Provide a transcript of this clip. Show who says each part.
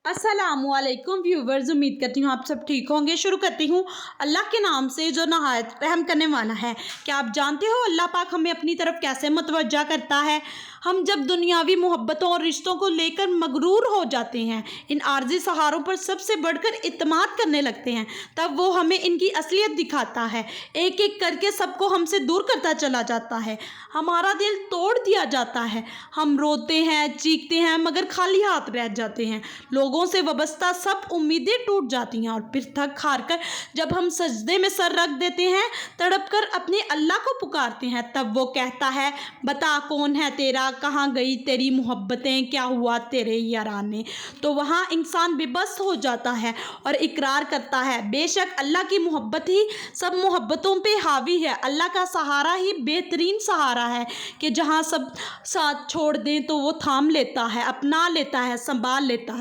Speaker 1: अस्सलामुअलैकुम व्यूवर्स, उम्मीद करती हूँ आप सब ठीक होंगे। शुरू करती हूँ अल्लाह के नाम से जो नहायत रहम करने वाला है। क्या आप जानते हो अल्लाह पाक हमें अपनी तरफ कैसे मुतवज्जा करता है? हम जब दुनियावी मोहब्बतों और रिश्तों को लेकर मगरूर हो जाते हैं, इन आर्जी सहारों पर सबसे बढ़कर इत्मीनान करने लगते हैं, तब वो हमें इनकी असलियत दिखाता है। एक एक करके सबको हमसे दूर करता चला जाता है, हमारा दिल तोड़ दिया जाता है। हम रोते हैं, चीखते हैं, मगर खाली हाथ रह जाते हैं। लोगों से वाबस्ता सब उम्मीदें टूट जाती हैं और फिर थक हार कर जब हम सजदे में सर रख देते हैं, तड़प कर अपने अल्लाह को पुकारते हैं, तब वो कहता है, बता कौन है तेरा, कहाँ गई तेरी मोहब्बतें, क्या हुआ तेरे याराने। तो वहाँ इंसान बेबस हो जाता है और इकरार करता है, बेशक अल्लाह की मोहब्बत ही सब मोहब्बतों पे हावी है। अल्लाह का सहारा ही बेहतरीन सहारा है कि जहाँ सब साथ छोड़ दें तो वो थाम लेता है, अपना लेता है, संभाल लेता है।